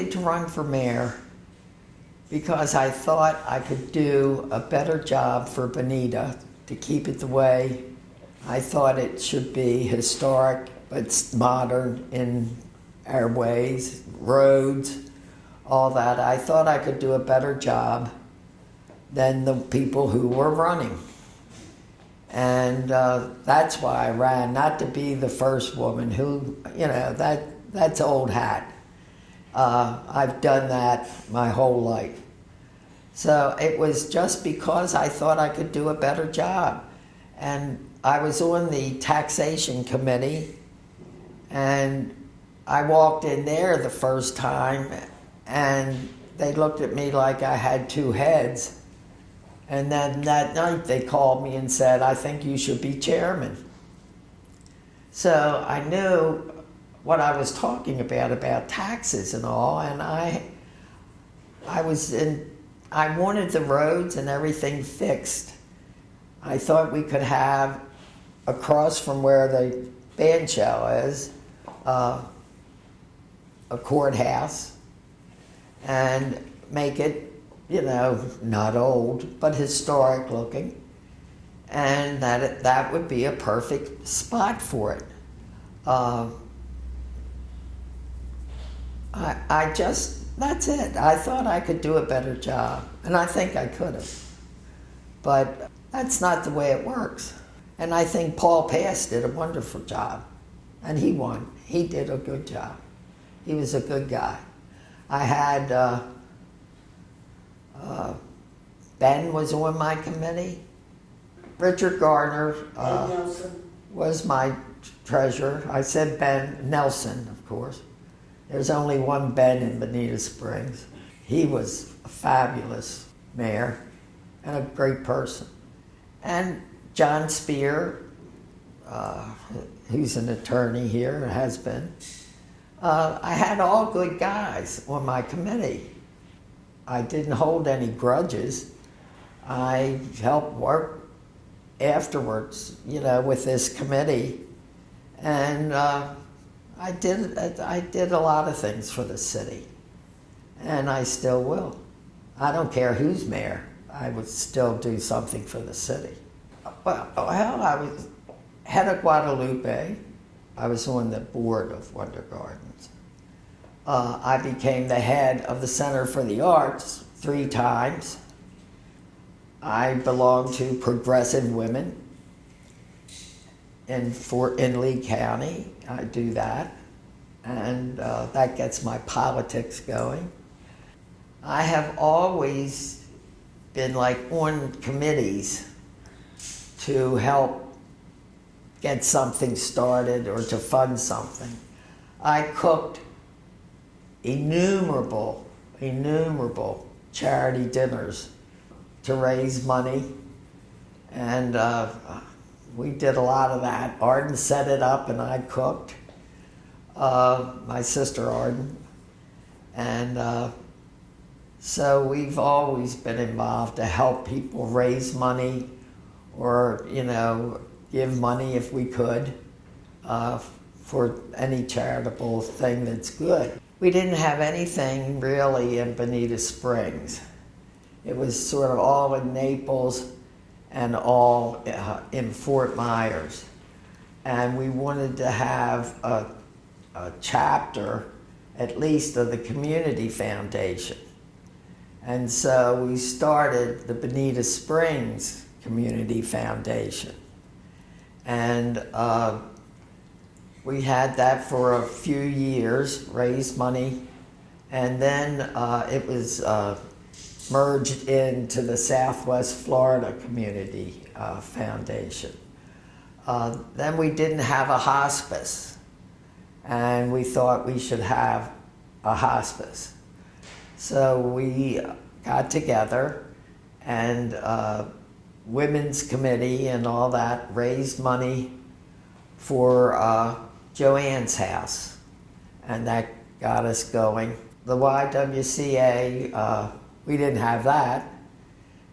elected to run for mayor because I thought I could do a better job for Bonita to keep it the way I thought it should be, historic but modern in our ways, roads, all that. I thought I could do a better job than the people who were running. And that's why I ran, not to be the first woman who, you know, that's old hat. I've done that my whole life. So it was just because I thought I could do a better job. And I was on the taxation committee, and I walked in there the first time, and they looked at me like I had two heads. And then that night they called me and said, I think you should be chairman. So I knew what I was talking about taxes and all, and I wanted the roads and everything fixed. I thought we could have, across from where the band shell is, a courthouse, and make it, you know, not old, but historic looking, and that would be a perfect spot for it. That's it. I thought I could do a better job, and I think I could have. But that's not the way it works. And I think Paul Pass did a wonderful job, and he won. He did a good job. He was a good guy. I had Ben was on my committee. Richard Gardner was my treasurer. I said Ben Nelson, of course. There's only one Ben in Bonita Springs. He was a fabulous mayor and a great person. And John Spear, who's an attorney here, has been. I had all good guys on my committee. I didn't hold any grudges. I helped work afterwards, you know, with this committee. And I did a lot of things for the city, and I still will. I don't care who's mayor. I would still do something for the city. Well, I was head of Guadalupe. I was on the board of Wonder Gardens. I became the head of the Center for the Arts 3 times. I belong to Progressive Women in Lee County. I do that, and that gets my politics going. I have always been like on committees to help get something started or to fund something. I cooked innumerable charity dinners to raise money, and we did a lot of that. Arden set it up and I cooked, my sister Arden. And so we've always been involved to help people raise money or, you know, give money if we could for any charitable thing that's good. We didn't have anything really in Bonita Springs. It was sort of all in Naples and all in Fort Myers. And we wanted to have a chapter, at least, of the Community Foundation. And so we started the Bonita Springs Community Foundation. And we had that for a few years, raised money, and then it was merged into the Southwest Florida Community Foundation. Then we didn't have a hospice, and we thought we should have a hospice. So we got together, and Women's Committee and all that raised money for Joanne's house, and that got us going. The YWCA, we didn't have that,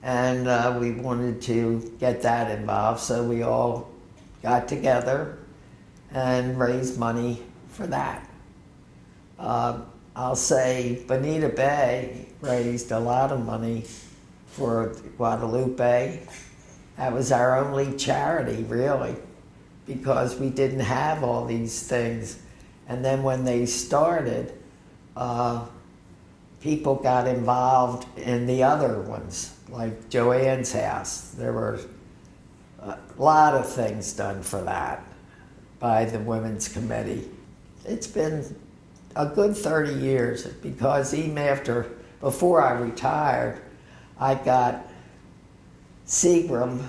and we wanted to get that involved, so we all got together and raised money for that. I'll say Bonita Bay raised a lot of money for Guadalupe. That was our only charity, really, because we didn't have all these things. And then when they started, people got involved in the other ones, like Joanne's house. There were a lot of things done for that by the Women's Committee. It's been a good 30 years, because even before I retired, I got Seagram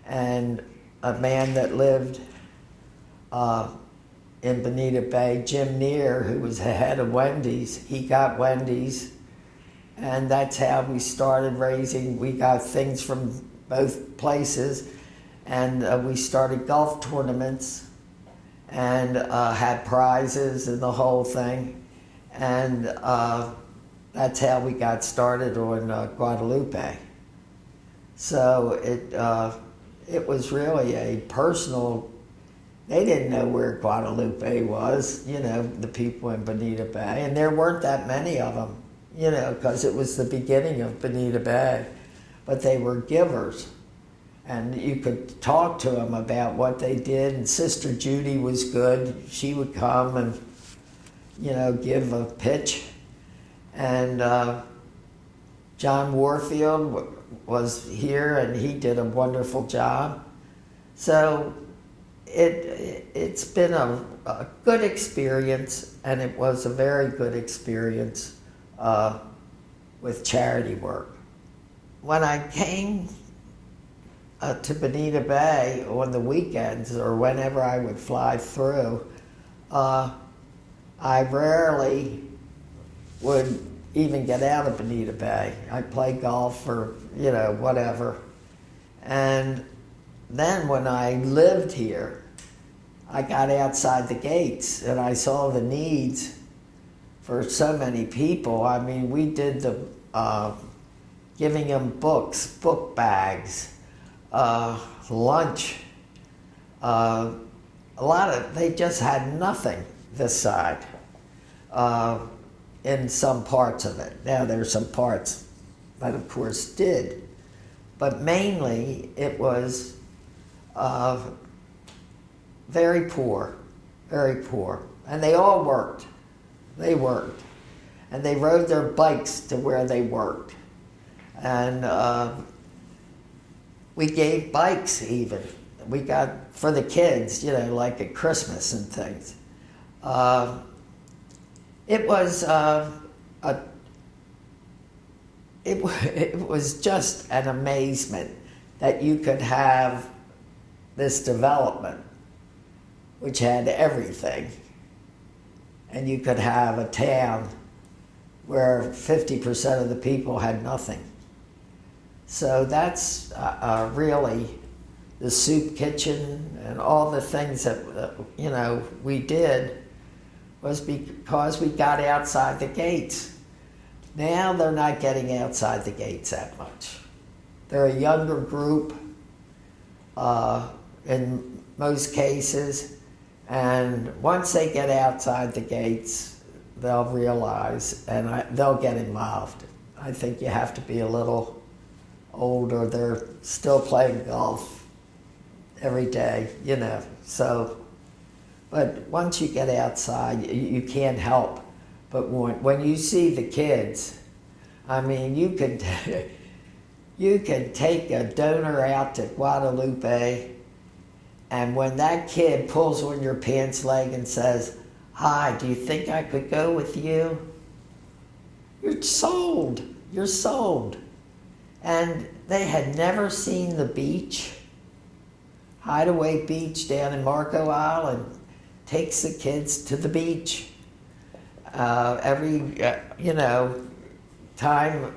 and a man that lived in Bonita Bay, Jim Neer, who was the head of Wendy's. He got Wendy's, and that's how we started raising. We got things from both places, and we started golf tournaments and had prizes and the whole thing. And that's how we got started on Guadalupe. So it was really a personal. They didn't know where Guadalupe was, you know, the people in Bonita Bay, and there weren't that many of them, you know, because it was the beginning of Bonita Bay. But they were givers, and you could talk to them about what they did. And Sister Judy was good. She would come and, you know, give a pitch. And John Warfield was here, and he did a wonderful job. So it's been a good experience, and it was a very good experience with charity work. When I came to Bonita Bay on the weekends, or whenever I would fly through, I rarely would even get out of Bonita Bay. I'd play golf or, you know, whatever. And then when I lived here, I got outside the gates and I saw the needs for so many people. I mean, we did the giving them books, book bags, lunch. They just had nothing this side in some parts of it. Now there's some parts that of course did, but mainly it was very poor, very poor. And they all worked. They worked. And they rode their bikes to where they worked. And we gave bikes even. We got for the kids, you know, like at Christmas and things. It was just an amazement that you could have this development, which had everything, and you could have a town where 50% of the people had nothing. So that's really the soup kitchen and all the things that you know we did was because we got outside the gates. Now they're not getting outside the gates that much. They're a younger group in most cases, and once they get outside the gates, they'll realize and they'll get involved. I think you have to be a little older. They're still playing golf every day, you know. So, but once you get outside, you can't help but when you see the kids, I mean, you could take a donor out to Guadalupe, and when that kid pulls on your pants leg and says, "Hi, do you think I could go with you?" You're sold. You're sold. And they had never seen the beach. Hideaway Beach down in Marco Island takes the kids to the beach every, time,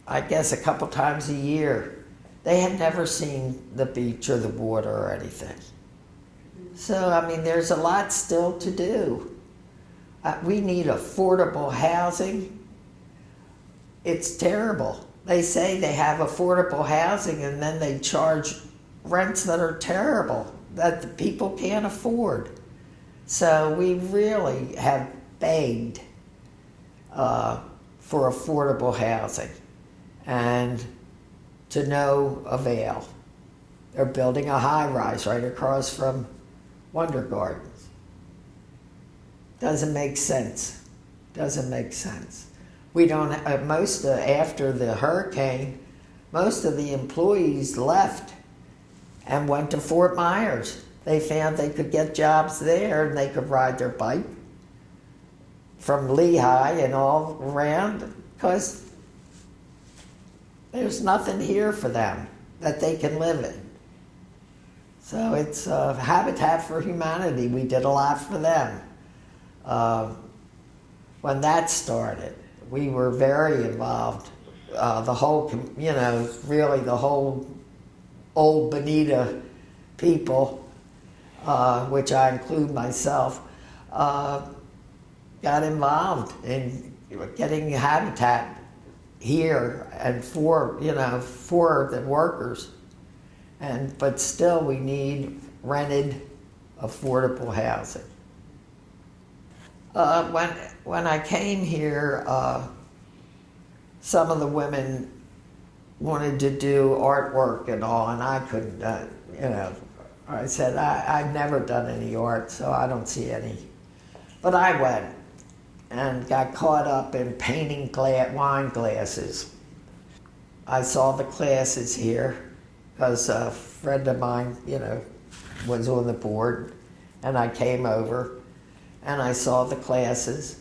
I guess a couple times a year. They had never seen the beach or the water or anything. So, I mean, there's a lot still to do. We need affordable housing. It's terrible. They say they have affordable housing and then they charge rents that are terrible, that the people can't afford. So we really have begged for affordable housing, and to no avail. They're building a high-rise right across from Wonder Gardens. Doesn't make sense. Doesn't make sense. We don't, after the hurricane, most of the employees left and went to Fort Myers. They found they could get jobs there and they could ride their bike from Lehigh and all around, because there's nothing here for them that they can live in. So it's Habitat for Humanity. We did a lot for them. When that started, we were very involved. The whole, really the whole old Bonita people, which I include myself, got involved in getting habitat here and for the workers. But still we need rented, affordable housing. When I came here, some of the women wanted to do artwork and all, and I couldn't, I said, I've never done any art, so I don't see any. But I went and got caught up in painting wine glasses. I saw the classes here because a friend of mine, was on the board, and I came over and I saw the classes,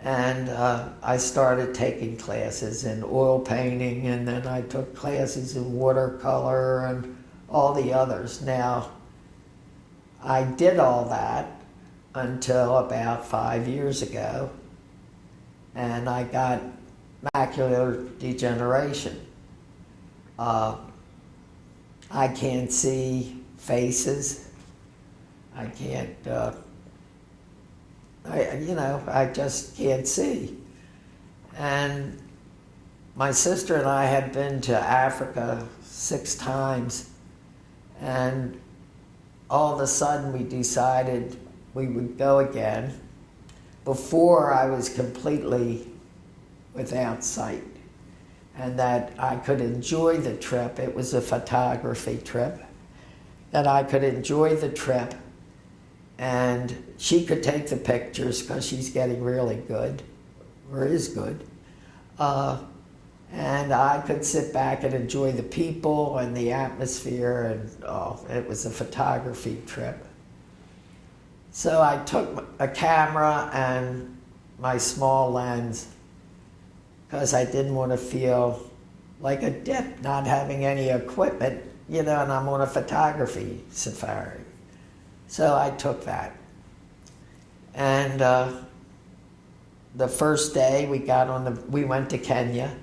and I started taking classes in oil painting, and then I took classes in watercolor and all the others. Now, I did all that until about 5 years ago, and I got macular degeneration. I can't see faces. I can't, I just can't see. And my sister and I had been to Africa 6 times, and all of a sudden we decided we would go again. Before, I was completely without sight, and that I could enjoy the trip. It was a photography trip, that I could enjoy the trip, and she could take the pictures because she's getting really good, or is good. And I could sit back and enjoy the people and the atmosphere, and it was a photography trip. So I took a camera and my small lens because I didn't want to feel like a dip not having any equipment, and I'm on a photography safari. So I took that. And the first day we went to Kenya,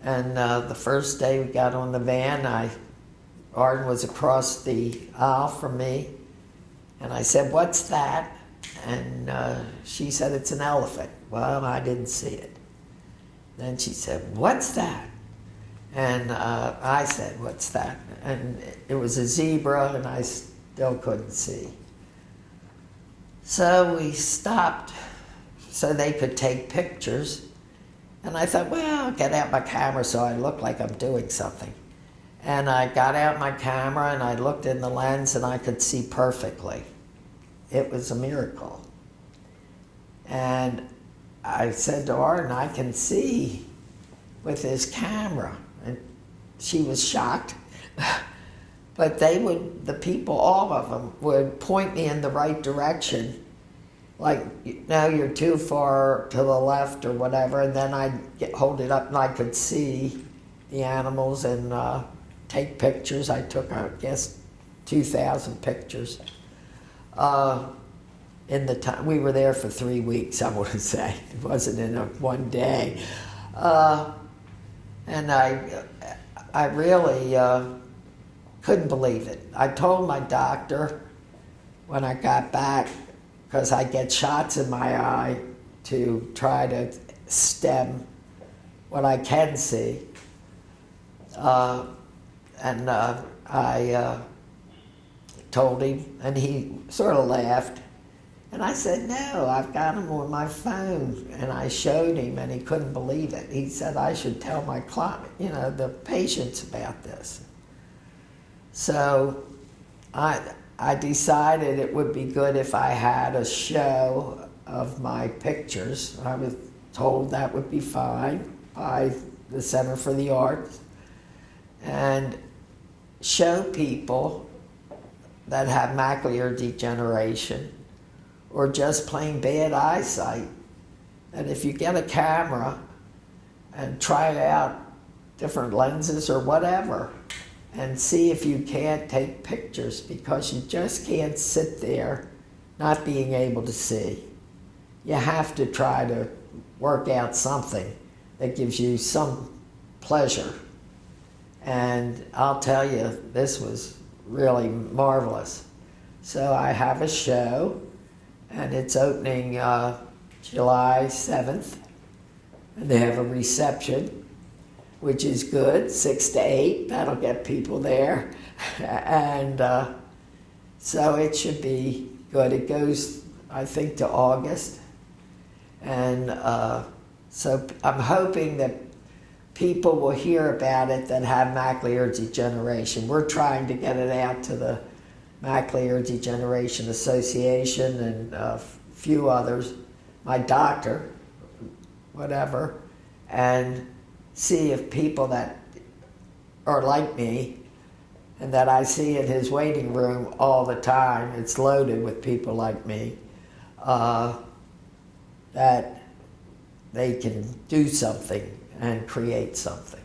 and the first day we got on the van, Arden was across the aisle from me, and I said, "What's that?" And she said, "It's an elephant." Well, I didn't see it. Then she said, "What's that?" And I said, "What's that?" And it was a zebra, and I still couldn't see. So we stopped so they could take pictures. And I thought, well, I'll get out my camera so I look like I'm doing something. And I got out my camera and I looked in the lens and I could see perfectly. It was a miracle. And I said to Arden, I can see with this camera. And she was shocked. But the people, all of them, would point me in the right direction. Like, no, you're too far to the left or whatever, and then I'd hold it up and I could see the animals and take pictures. I took, I guess, 2,000 pictures. In the time, we were there for 3 weeks, I want to say. It wasn't in one day. And I really couldn't believe it. I told my doctor when I got back, because I get shots in my eye to try to stem what I can see. And I told him, and he sort of laughed. And I said, no, I've got them on my phone. And I showed him, and he couldn't believe it. He said, I should tell my client, the patients about this. So I decided it would be good if I had a show of my pictures. I was told that would be fine by the Center for the Arts, and show people that have macular degeneration or just plain bad eyesight. And if you get a camera and try out different lenses or whatever, and see if you can't take pictures, because you just can't sit there not being able to see. You have to try to work out something that gives you some pleasure. And I'll tell you, this was really marvelous. So I have a show, and it's opening July 7th, and they have a reception, which is good, 6 to 8, that'll get people there. And so it should be good. It goes, I think, to August. And so I'm hoping that people will hear about it that have macular degeneration. We're trying to get it out to the Macular Degeneration Association and a few others, my doctor, whatever, and see if people that are like me and that I see in his waiting room all the time, it's loaded with people like me, that they can do something and create something.